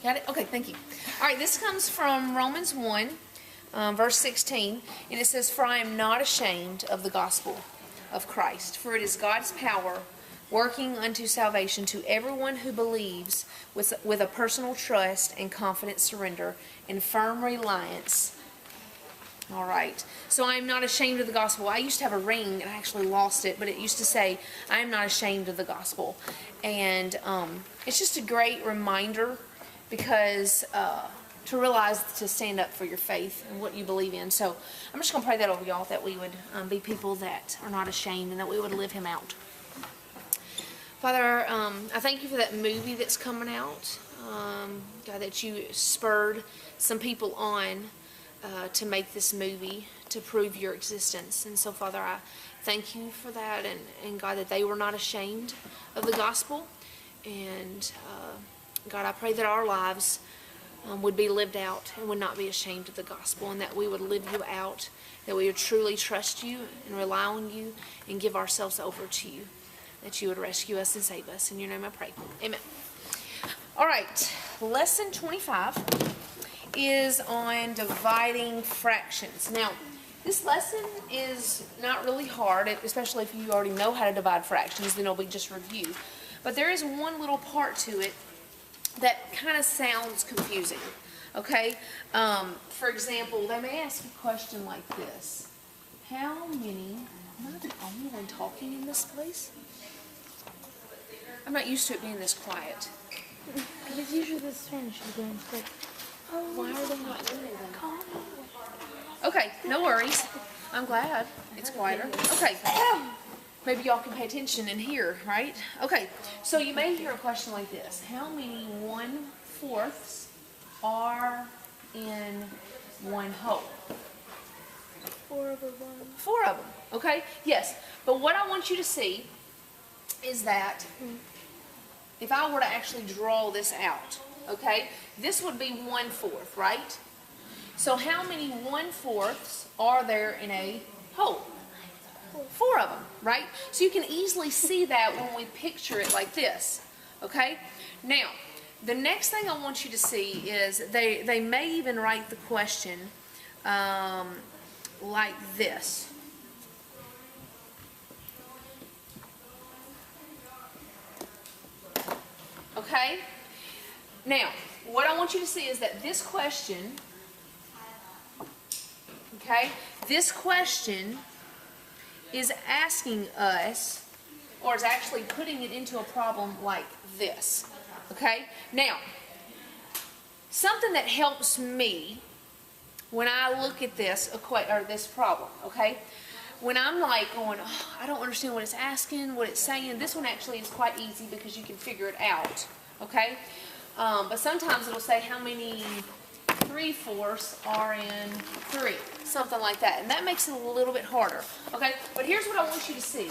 Got it? Okay, thank you. All right, this comes from Romans 1, verse 16, and it says, "For I am not ashamed of the gospel of Christ, for it is God's power working unto salvation to everyone who believes with a personal trust and confident surrender and firm reliance." All right. So I am not ashamed of the gospel. I used to have a ring, and I actually lost it, but it used to say, "I am not ashamed of the gospel." And it's just a great reminder because to realize to stand up for your faith and what you believe in. So I'm just going to pray that over y'all, that we would be people that are not ashamed and that we would live him out. Father, I thank you for that movie that's coming out. God, that you spurred some people on to make this movie to prove your existence. And so, Father, I thank you for that, and God, that they were not ashamed of the gospel. And God, I pray that our lives would be lived out and would not be ashamed of the gospel, and that we would live you out, that we would truly trust you and rely on you and give ourselves over to you, that you would rescue us and save us. In your name I pray. Amen. All right, lesson 25 is on dividing fractions. Now, this lesson is not really hard, especially if you already know how to divide fractions, then it'll be just review. But there is one little part to it that kind of sounds confusing, okay? For example, they may ask a question like this. How many, am I the only one talking in this place? I'm not used to it being this quiet. Because it's usually the Spanish again. Like, why are they not doing that? Okay, no worries. I'm glad it's quieter. Okay. Maybe y'all can pay attention and hear, right? Okay, so you may hear a question like this. How many 1/4 are in one whole? 4 over 1. 4 of them, okay? Yes, but what I want you to see is that if I were to actually draw this out, okay, this would be 1/4, right? So how many 1/4 are there in a whole? 4 of them, right? So you can easily see that when we picture it like this, okay? Now, the next thing I want you to see is they may even write the question like this. Okay? Now, what I want you to see is that this question, okay, this question is asking us, or is actually putting it into a problem like this, okay? Now, something that helps me when I look at this this problem, okay? When I'm like going, oh, I don't understand what it's asking, what it's saying, this one actually is quite easy because you can figure it out, okay? But sometimes it'll say how many 3/4 are in 3, something like that, and that makes it a little bit harder, okay? But here's what I want you to see,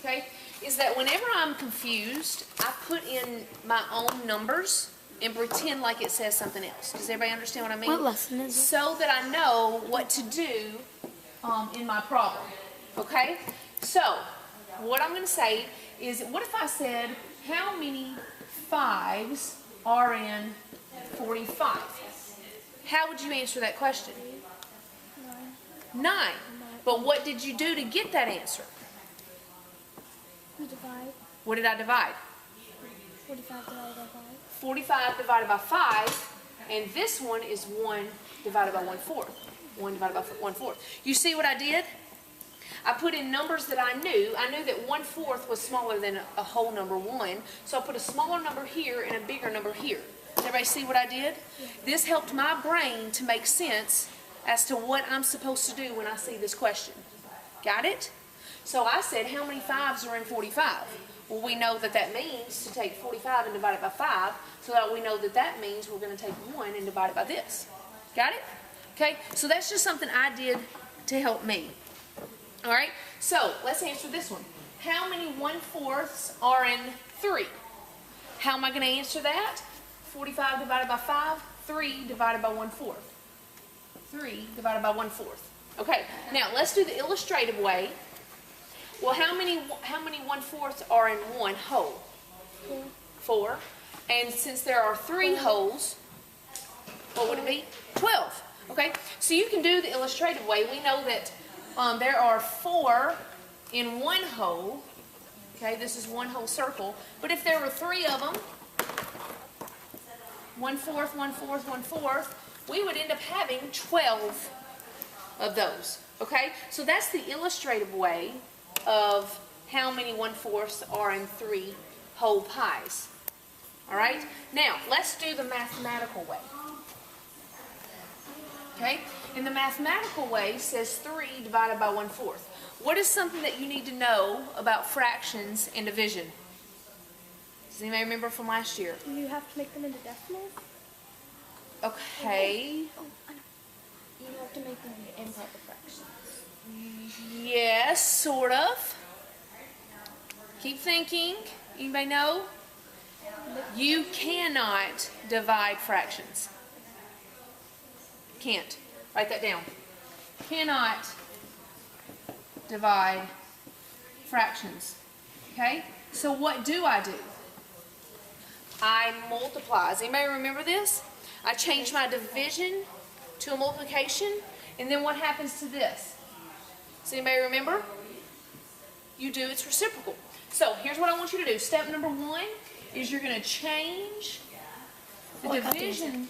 okay, is that whenever I'm confused, I put in my own numbers and pretend like it says something else. Does everybody understand what I mean? What lesson is it? So that I know what to do in my problem, okay? So, what I'm going to say is, what if I said, how many 5s are in 45? How would you answer that question? 9. But what did you do to get that answer? We divide. What did I divide? 45 divided by 5. 45 divided by 5, and this one is 1 divided by 1/4. 1 divided by 1/4. You see what I did? I put in numbers that I knew. I knew that 1/4 was smaller than a whole number 1, so I put a smaller number here and a bigger number here. Does everybody see what I did? Yeah. This helped my brain to make sense as to what I'm supposed to do when I see this question. Got it? So I said, how many 5s are in 45? Well, we know that that means to take 45 and divide it by 5, so that we know that that means we're going to take 1 and divide it by this. Got it? Okay, so that's just something I did to help me. All right, so let's answer this one. How many 1/4 are in 3? How am I going to answer that? 45 divided by 5, 3 divided by 1/4. 3 divided by 1/4. Okay, now let's do the illustrative way. Well, how many 1/4 are in one whole? 4. 4. And since there are 3 holes, what would it be? 12. Okay, so you can do the illustrative way. We know that there are 4 in one hole. Okay, this is one whole circle. But if there were 3 of them, 1/4, 1/4, 1/4, we would end up having 12 of those. Okay, so that's the illustrative way of how many 1/4 are in 3 whole pies. All right, now let's do the mathematical way. Okay, and the mathematical way says 3 divided by 1/4. What is something that you need to know about fractions and division? Does anybody remember from last year? You have to make them into decimals? Okay. Oh, I know. You have to make them into improper fractions. Yes, sort of. Keep thinking. Anybody know? You cannot divide fractions. Can't. Write that down. Cannot divide fractions. Okay? So what do? I multiply. Does anybody remember this? I change my division to a multiplication, and then what happens to this? Does anybody remember? You do its reciprocal. So here's what I want you to do. Step number 1 is you're going to change the division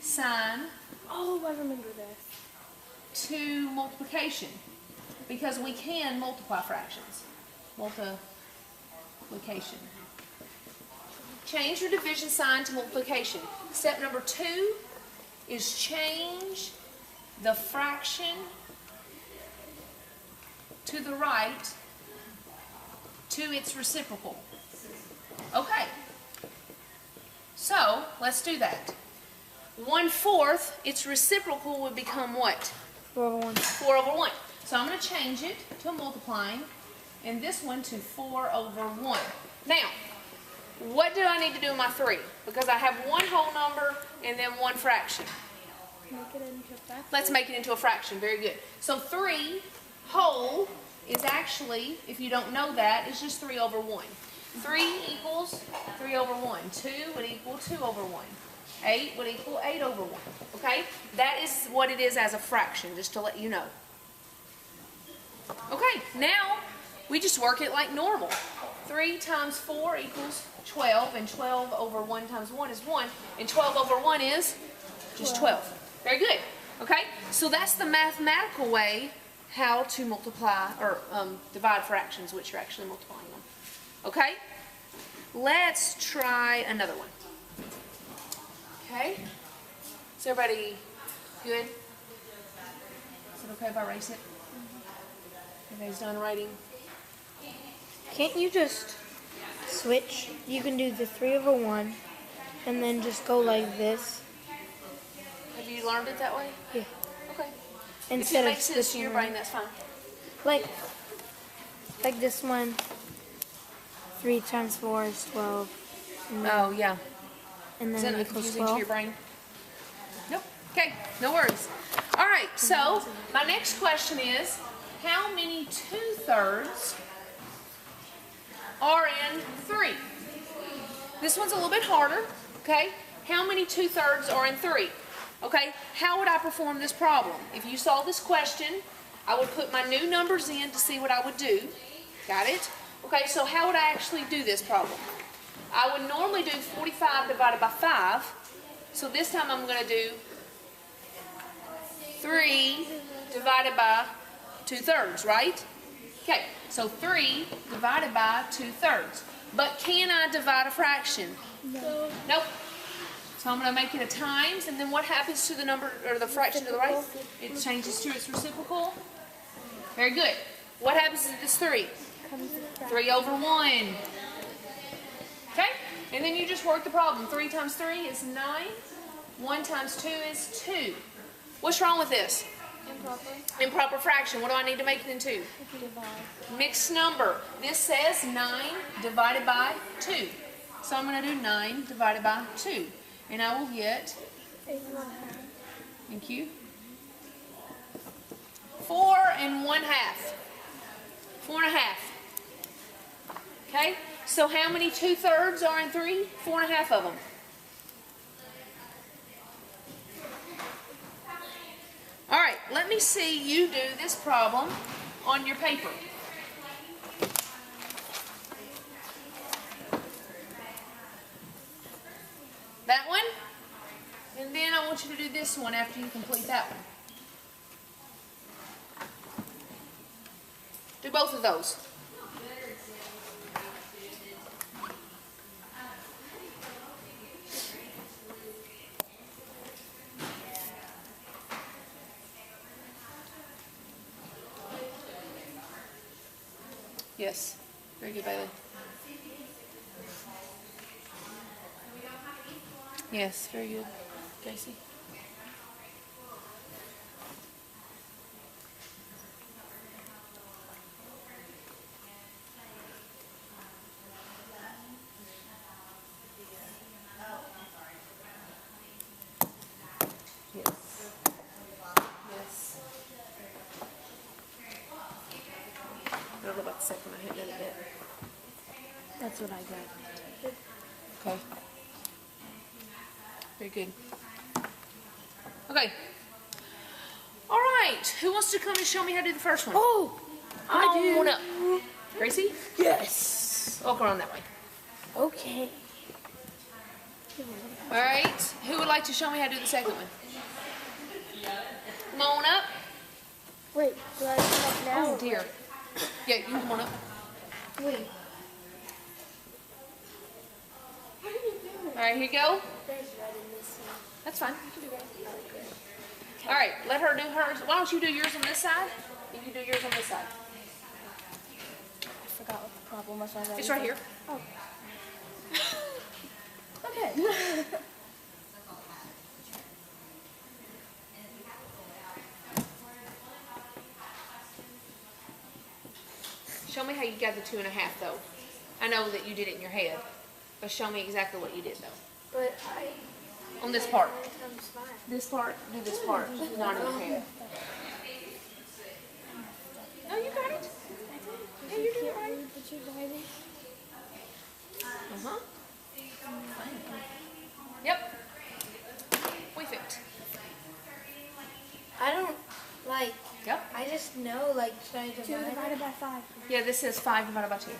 sign Oh, I remember this. to multiplication, because we can multiply fractions. Multiplication. Change your division sign to multiplication. Step number 2 is change the fraction to the right to its reciprocal. Okay, so let's do that. 1/4, its reciprocal would become what? 4/1. 4/1. So I'm going to change it to multiplying, and this one to 4/1. Now, what do I need to do in my 3? Because I have one whole number and then one fraction. Make it into a fraction. Let's make it into a fraction. Very good. So 3 whole is actually, if you don't know that, is just 3/1. 3 equals 3/1. 2 would equal 2/1. 8 would equal 8/1. Okay? That is what it is as a fraction, just to let you know. Okay, now we just work it like normal. 3 times 4 equals 12, and 12/1 times 1 is 1, and 12/1 is just 12. Very good. Okay, so that's the mathematical way how to multiply or divide fractions, which you're actually multiplying them. Okay, let's try another one. Okay, is everybody good? Is it okay if I erase it? Everybody's done writing? Can't you just switch? You can do the 3/1 and then just go like this. Have you learned it that way? Yeah. Okay. If Instead it of makes sense to switching your around. brain, that's fine. Like this one. 3 times 4 is 12. And then, Oh, yeah. and Is then that it not equals confusing to your 12. brain? Nope. Okay, no worries. All right, so my next question is, how many 2/3 are in 3? This one's a little bit harder, okay? How many 2/3 are in 3? Okay, how would I perform this problem? If you saw this question, I would put my new numbers in to see what I would do. Got it? Okay, so how would I actually do this problem? I would normally do 45 divided by 5. So this time I'm going to do 3 divided by 2/3, right? Okay, so 3 divided by 2/3. But can I divide a fraction? No. Nope. So I'm going to make it a times, and then what happens to the number or the fraction to the right? It changes to its reciprocal. Very good. What happens to this 3? 3/1. Okay? And then you just work the problem. 3 times 3 is 9. 1 times 2 is 2. What's wrong with this? Improper. Improper fraction. What do I need to make it into? Divide. Mixed number. This says 9 divided by 2. So I'm going to do 9 divided by 2. And I will get, 8 thank you, 4 1/2. 4 1/2. Okay? So how many 2/3 are in 3? 4.5 of them. All right, let me see you do this problem on your paper. That one? And then I want you to do this one after you complete that one. Do both of those. Yes. Very good, Bailey. Yes, very good. Gracie. Yes. Yes. I don't know about the second one. I hadn't done it yet. That's what I got. Okay. Very good. Okay. All right. Who wants to come and show me how to do the first one? Oh, Come I do. on up. Gracie? Yes. Walk around that way. Okay. All right. Who would like to show me how to do the second one? Come on up. Wait, do I come up now? Oh, dear. Yeah, you can come on up. Wait. All right, here you go. That's fine. All right, let her do hers. Why don't you do yours on this side? You can do yours on this side. I forgot what the problem was. It's right here. Oh. Okay. Show me how you got the 2.5 though. I know that you did it in your head, but show me exactly what you did though. But I. On this part. Times 5. This part, do this part, not in your head. No, you got it. Yeah, you're doing it right. Uh-huh. Yep. Perfect. I don't like. Yep. I just know like should I divide 2 divided by 5. Yeah, this is 5 divided by 2.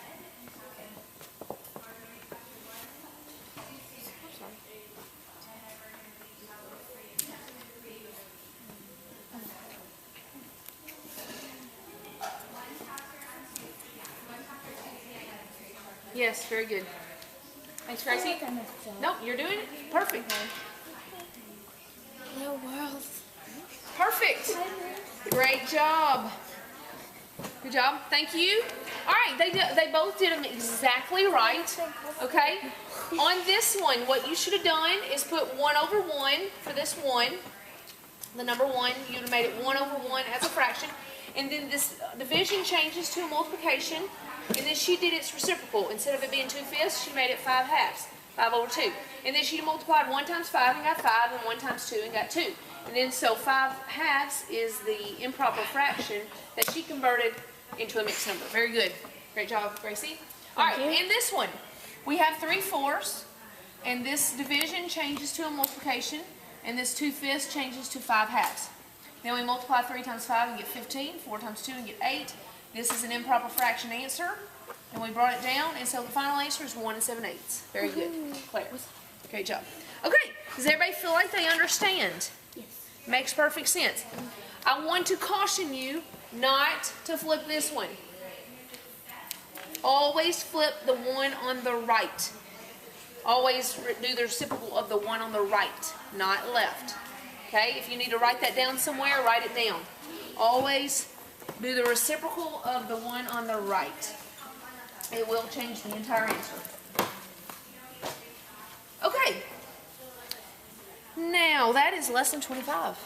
Yes, very good. Thanks, Gracie. Nope, you're doing it perfect. No world. Perfect. Great job. Good job. Thank you. All right, they both did them exactly right. Okay. On this one, what you should have done is put 1/1 for this one. The number 1, you'd have made it 1/1 as a fraction. And then this division changes to a multiplication. And then she did its reciprocal. Instead of it being 2/5, she made it 5/2. 5/2. And then she multiplied 1 times 5 and got 5, and 1 times 2 and got 2. And then so 5/2 is the improper fraction that she converted into a mixed number. Very good. Great job, Gracie. All right, in this one, we have 3/4, and this division changes to a multiplication, and this 2/5 changes to 5/2. Then we multiply 3 times 5 and get 15, 4 times 2 and get 8. This is an improper fraction answer, and we brought it down, and so the final answer is 1 7/8. Very good, Claire. Great job. Okay, does everybody feel like they understand? Yes. Makes perfect sense. I want to caution you not to flip this one. Always flip the one on the right. Always do the reciprocal of the one on the right, not left. Okay, if you need to write that down somewhere, write it down. Always do the reciprocal of the one on the right. It will change the entire answer. Okay. Now, that is lesson 25.